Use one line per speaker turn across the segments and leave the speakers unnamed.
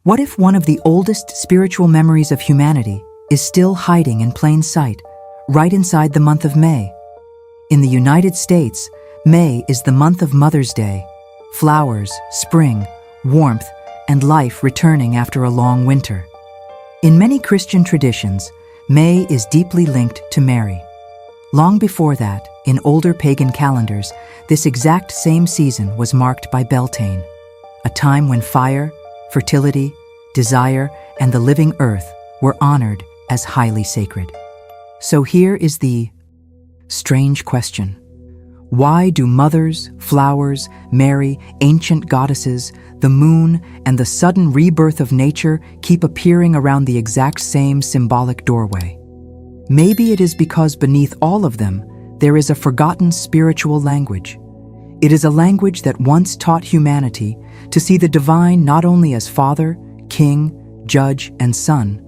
What if one of the oldest spiritual memories of humanity is still hiding in plain sight, right inside the month of May? In the United States, May is the month of Mother's Day. Flowers, spring, warmth, and life returning after a long winter. In many Christian traditions, May is deeply linked to Mary. Long before that, in older pagan calendars, this exact same season was marked by Beltane, a time when fire, fertility, desire, and the living earth were honored as highly sacred. So here is the strange question. Why do mothers, flowers, Mary, ancient goddesses, the moon, and the sudden rebirth of nature keep appearing around the exact same symbolic doorway? Maybe it is because beneath all of them, there is a forgotten spiritual language. It is a language that once taught humanity to see the divine not only as Father, King, Judge, and Son,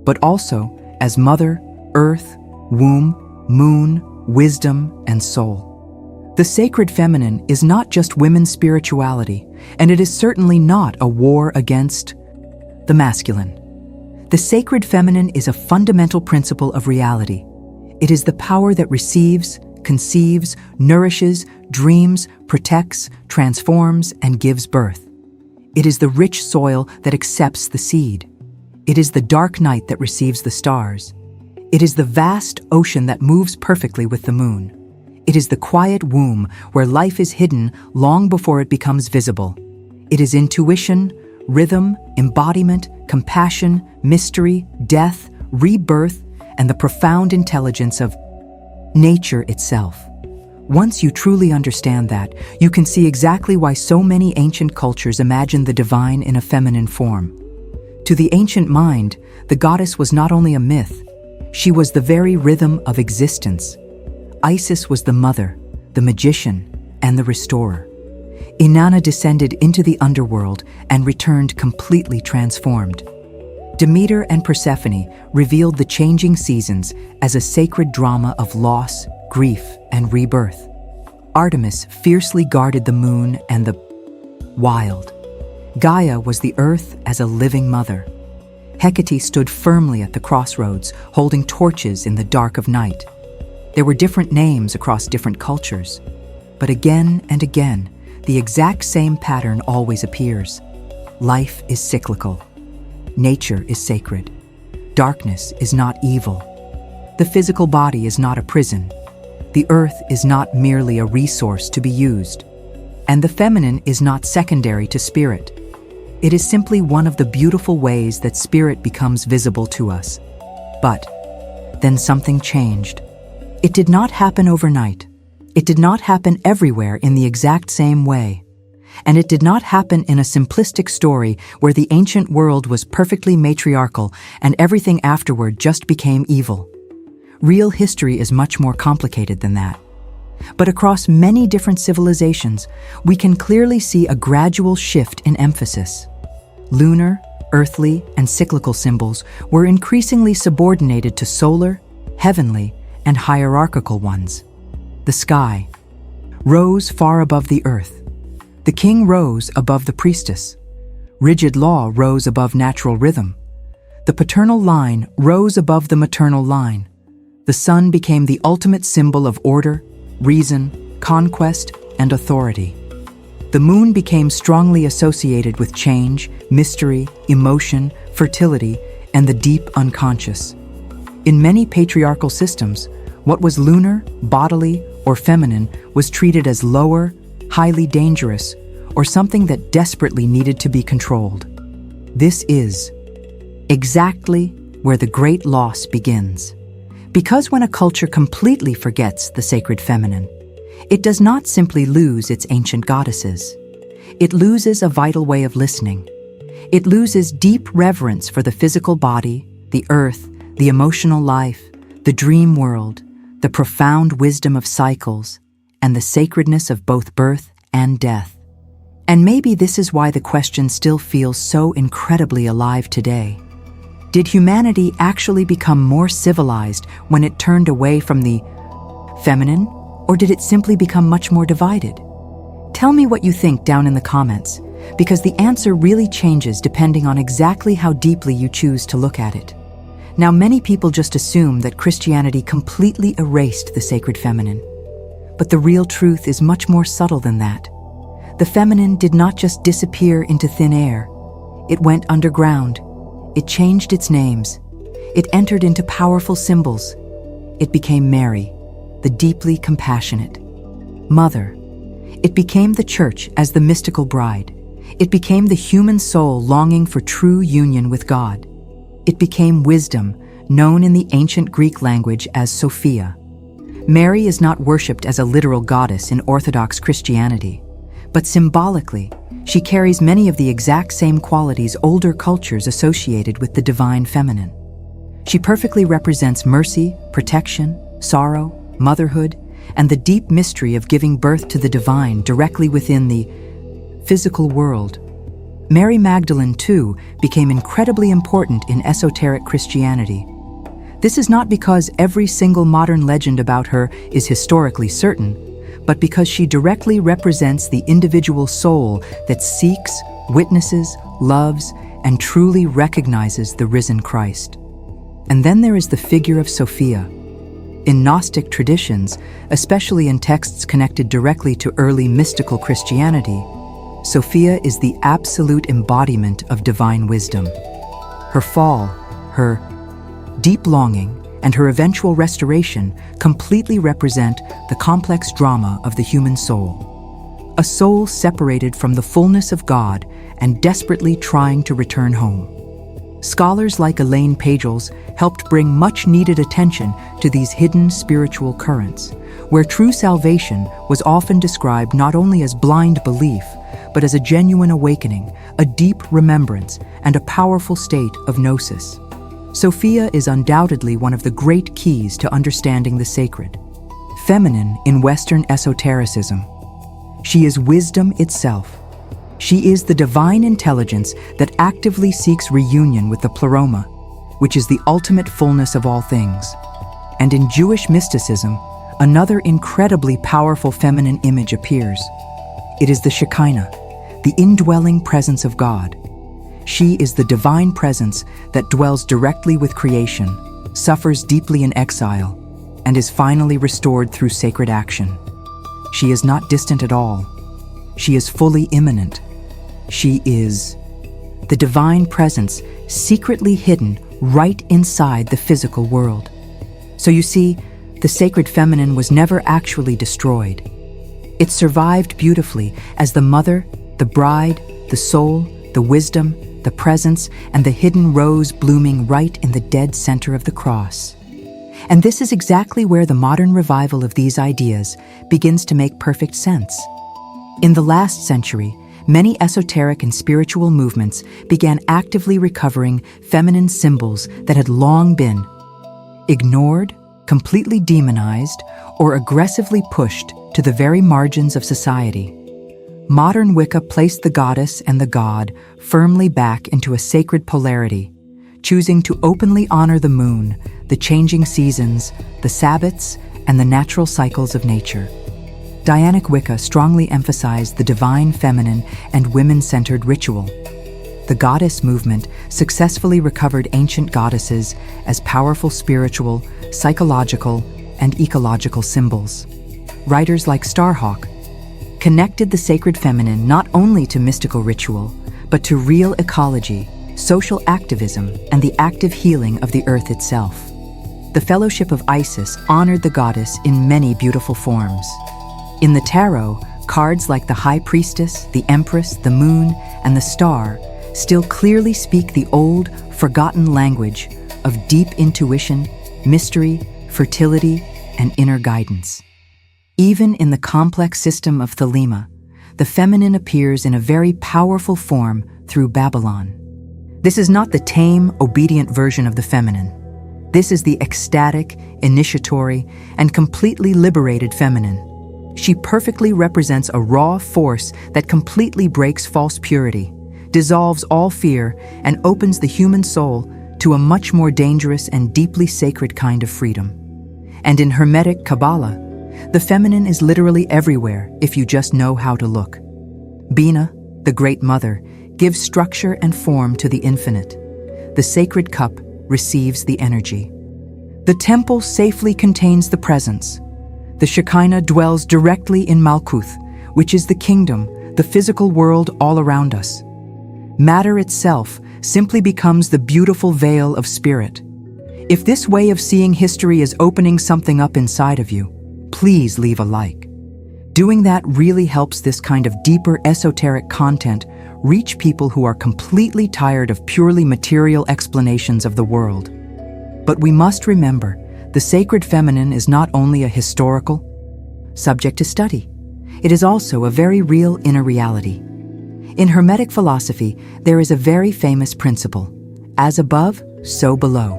but also as Mother, Earth, Womb, Moon, Wisdom, and Soul. The sacred feminine is not just women's spirituality, and it is certainly not a war against the masculine. The sacred feminine is a fundamental principle of reality. It is the power that receives, conceives, nourishes, dreams, protects, transforms, and gives birth. It is the rich soil that accepts the seed. It is the dark night that receives the stars. It is the vast ocean that moves perfectly with the moon. It is the quiet womb where life is hidden long before it becomes visible. It is intuition, rhythm, embodiment, compassion, mystery, death, rebirth, and the profound intelligence of nature itself. Once you truly understand that, you can see exactly why so many ancient cultures imagined the divine in a feminine form. To the ancient mind, the goddess was not only a myth, she was the very rhythm of existence. Isis was the mother, the magician, and the restorer. Inanna descended into the underworld and returned completely transformed. Demeter and Persephone revealed the changing seasons as a sacred drama of loss, grief, and rebirth. Artemis fiercely guarded the moon and the wild. Gaia was the earth as a living mother. Hecate stood firmly at the crossroads, holding torches in the dark of night. There were different names across different cultures, but again and again, the exact same pattern always appears. Life is cyclical. Nature is sacred. Darkness is not evil. The physical body is not a prison. The earth is not merely a resource to be used. And the feminine is not secondary to spirit. It is simply one of the beautiful ways that spirit becomes visible to us. But then something changed. It did not happen overnight. It did not happen everywhere in the exact same way. And it did not happen in a simplistic story where the ancient world was perfectly matriarchal and everything afterward just became evil. Real history is much more complicated than that. But across many different civilizations, we can clearly see a gradual shift in emphasis. Lunar, earthly, and cyclical symbols were increasingly subordinated to solar, heavenly, and hierarchical ones. The sky rose far above the earth. The king rose above the priestess. Rigid law rose above natural rhythm. The paternal line rose above the maternal line. The sun became the ultimate symbol of order, reason, conquest, and authority. The moon became strongly associated with change, mystery, emotion, fertility, and the deep unconscious. In many patriarchal systems, what was lunar, bodily, or feminine was treated as lower, highly dangerous, or something that desperately needed to be controlled. This is exactly where the great loss begins. Because when a culture completely forgets the sacred feminine, it does not simply lose its ancient goddesses. It loses a vital way of listening. It loses deep reverence for the physical body, the earth, the emotional life, the dream world, the profound wisdom of cycles, and the sacredness of both birth and death. And maybe this is why the question still feels so incredibly alive today. Did humanity actually become more civilized when it turned away from the feminine, or did it simply become much more divided? Tell me what you think down in the comments. because the answer really changes depending on exactly how deeply you choose to look at it. Now, many people just assume that Christianity completely erased the sacred feminine. But the real truth is much more subtle than that. The feminine did not just disappear into thin air. It went underground. It changed its names. It entered into powerful symbols. It became Mary, the deeply compassionate Mother. It became the Church as the mystical bride. It became the human soul longing for true union with God. It became wisdom, known in the ancient Greek language as Sophia. Mary is not worshipped as a literal goddess in Orthodox Christianity, but symbolically, she carries many of the exact same qualities older cultures associated with the divine feminine. She perfectly represents mercy, protection, sorrow, motherhood, and the deep mystery of giving birth to the divine directly within the physical world. Mary Magdalene, too, became incredibly important in esoteric Christianity. This is not because every single modern legend about her is historically certain, but because she directly represents the individual soul that seeks, witnesses, loves, and truly recognizes the risen Christ. And then there is the figure of Sophia. In Gnostic traditions, especially in texts connected directly to early mystical Christianity, Sophia is the absolute embodiment of divine wisdom. Her fall, her deep longing, and her eventual restoration completely represent the complex drama of the human soul. A soul separated from the fullness of God and desperately trying to return home. Scholars like Elaine Pagels helped bring much-needed attention to these hidden spiritual currents, where true salvation was often described not only as blind belief, but as a genuine awakening, a deep remembrance, and a powerful state of gnosis. Sophia is undoubtedly one of the great keys to understanding the sacred. Feminine in Western esotericism. She is wisdom itself. She is the divine intelligence that actively seeks reunion with the pleroma, which is the ultimate fullness of all things. And in Jewish mysticism, another incredibly powerful feminine image appears. It is the Shekinah, the indwelling presence of God. She is the divine presence that dwells directly with creation, suffers deeply in exile, and is finally restored through sacred action. She is not distant at all. She is fully immanent. She is the divine presence secretly hidden right inside the physical world. So you see, the sacred feminine was never actually destroyed. It survived beautifully as the mother, the bride, the soul, the wisdom, the presence, and the hidden rose blooming right in the dead center of the cross. And this is exactly where the modern revival of these ideas begins to make perfect sense. In the last century, many esoteric and spiritual movements began actively recovering feminine symbols that had long been ignored, completely demonized, or aggressively pushed to the very margins of society. Modern Wicca placed the goddess and the god firmly back into a sacred polarity, choosing to openly honor the moon, the changing seasons, the Sabbats, and the natural cycles of nature. Dianic Wicca strongly emphasized the divine feminine and women-centered ritual. The goddess movement successfully recovered ancient goddesses as powerful spiritual, psychological, and ecological symbols. Writers like Starhawk connected the sacred feminine not only to mystical ritual, but to real ecology, social activism, and the active healing of the earth itself. The Fellowship of Isis honored the goddess in many beautiful forms. In the tarot, cards like the High Priestess, the Empress, the Moon, and the Star still clearly speak the old, forgotten language of deep intuition, mystery, fertility, and inner guidance. Even in the complex system of Thelema, the feminine appears in a very powerful form through Babylon. This is not the tame, obedient version of the feminine. This is the ecstatic, initiatory, and completely liberated feminine. She perfectly represents a raw force that completely breaks false purity, dissolves all fear, and opens the human soul to a much more dangerous and deeply sacred kind of freedom. And in Hermetic Kabbalah, the feminine is literally everywhere if you just know how to look. Bina, the Great Mother, gives structure and form to the infinite. The sacred cup receives the energy. The temple safely contains the presence. The Shekinah dwells directly in Malkuth, which is the kingdom, the physical world all around us. Matter itself simply becomes the beautiful veil of spirit. If this way of seeing history is opening something up inside of you, please leave a like. Doing that really helps this kind of deeper esoteric content reach people who are completely tired of purely material explanations of the world. But we must remember, the sacred feminine is not only a historical subject to study, it is also a very real inner reality. In Hermetic philosophy, there is a very famous principle: as above, so below.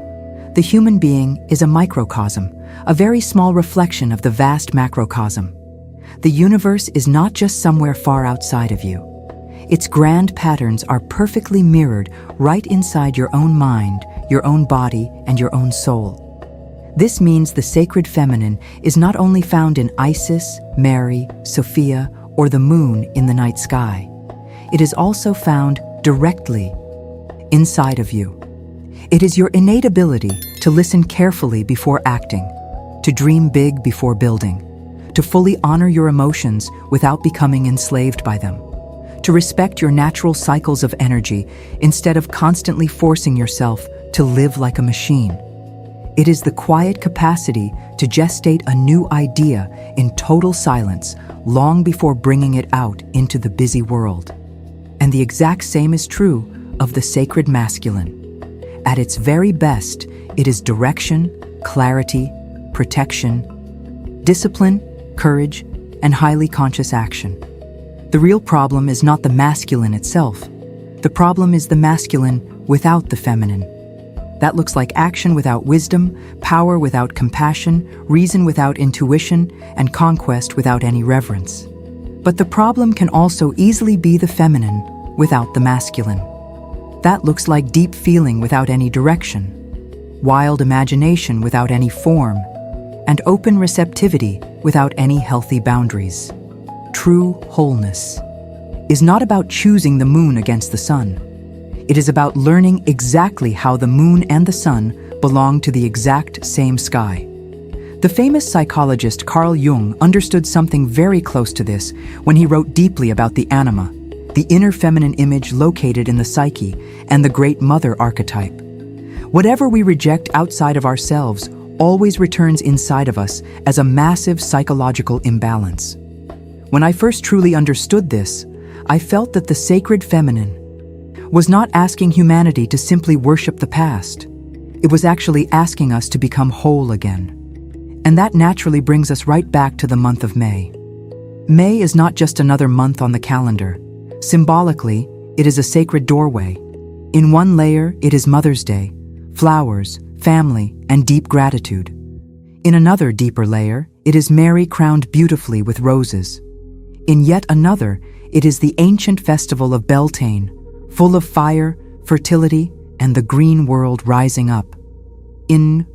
The human being is a microcosm, a very small reflection of the vast macrocosm. The universe is not just somewhere far outside of you. Its grand patterns are perfectly mirrored right inside your own mind, your own body, and your own soul. This means the sacred feminine is not only found in Isis, Mary, Sophia, or the moon in the night sky. It is also found directly inside of you. It is your innate ability to listen carefully before acting, to dream big before building, to fully honor your emotions without becoming enslaved by them, to respect your natural cycles of energy instead of constantly forcing yourself to live like a machine. It is the quiet capacity to gestate a new idea in total silence long before bringing it out into the busy world. And the exact same is true of the sacred masculine. At its very best, it is direction, clarity, protection, discipline, courage, and highly conscious action. The real problem is not the masculine itself. The problem is the masculine without the feminine. That looks like action without wisdom, power without compassion, reason without intuition, and conquest without any reverence. But the problem can also easily be the feminine without the masculine. That looks like deep feeling without any direction, wild imagination without any form, and open receptivity without any healthy boundaries. True wholeness is not about choosing the moon against the sun. It is about learning exactly how the moon and the sun belong to the exact same sky. The famous psychologist Carl Jung understood something very close to this when he wrote deeply about the anima, the inner feminine image located in the psyche, and the Great Mother archetype. Whatever we reject outside of ourselves always returns inside of us as a massive psychological imbalance. When I first truly understood this, I felt that the sacred feminine was not asking humanity to simply worship the past. It was actually asking us to become whole again. And that naturally brings us right back to the month of May. May is not just another month on the calendar. Symbolically, it is a sacred doorway. In one layer, it is Mother's Day, flowers, family, and deep gratitude. In another deeper layer, it is Mary crowned beautifully with roses. In yet another, it is the ancient festival of Beltane, full of fire, fertility, and the green world rising up. In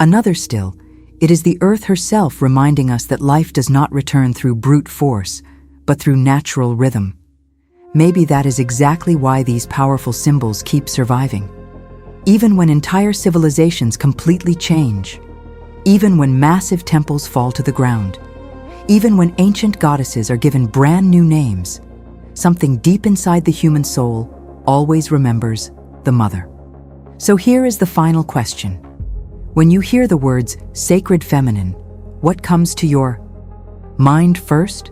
another still, it is the earth herself reminding us that life does not return through brute force, but through natural rhythm. Maybe that is exactly why these powerful symbols keep surviving. Even when entire civilizations completely change, even when massive temples fall to the ground, even when ancient goddesses are given brand new names, something deep inside the human soul always remembers the mother. So here is the final question. When you hear the words sacred feminine, what comes to your mind first?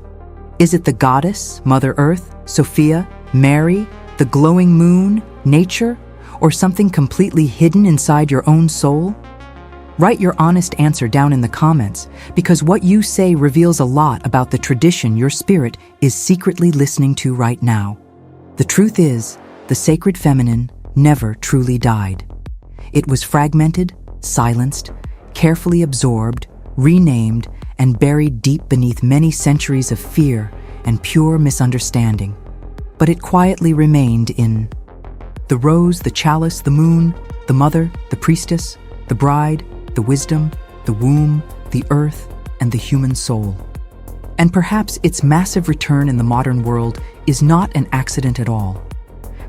Is it the goddess, Mother Earth, Sophia, Mary, the glowing moon, nature, or something completely hidden inside your own soul? Write your honest answer down in the comments, because what you say reveals a lot about the tradition your spirit is secretly listening to right now. The truth is, the sacred feminine never truly died. It was fragmented, silenced, carefully absorbed, renamed, and buried deep beneath many centuries of fear and pure misunderstanding. But it quietly remained in the rose, the chalice, the moon, the mother, the priestess, the bride, the wisdom, the womb, the earth, and the human soul. And perhaps its massive return in the modern world is not an accident at all.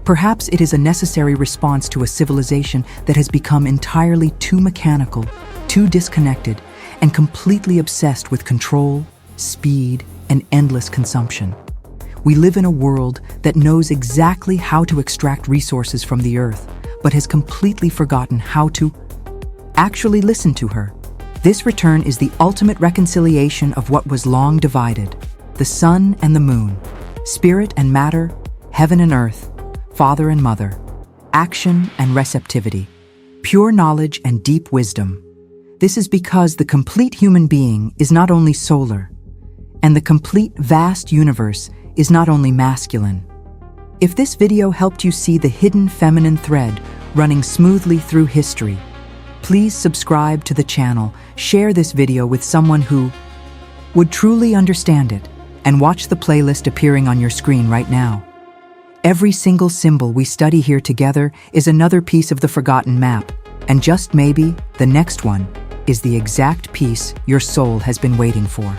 Perhaps it is a necessary response to a civilization that has become entirely too mechanical, too disconnected, and completely obsessed with control, speed, and endless consumption. We live in a world that knows exactly how to extract resources from the earth, but has completely forgotten how to actually listen to her. This return is the ultimate reconciliation of what was long divided: the sun and the moon, spirit and matter, heaven and earth, father and mother, action and receptivity, pure knowledge and deep wisdom. This is because the complete human being is not only solar, and the complete vast universe is not only masculine. If this video helped you see the hidden feminine thread running smoothly through history, please subscribe to the channel, share this video with someone who would truly understand it, and watch the playlist appearing on your screen right now. Every single symbol we study here together is another piece of the forgotten map, and just maybe the next one is the exact piece your soul has been waiting for.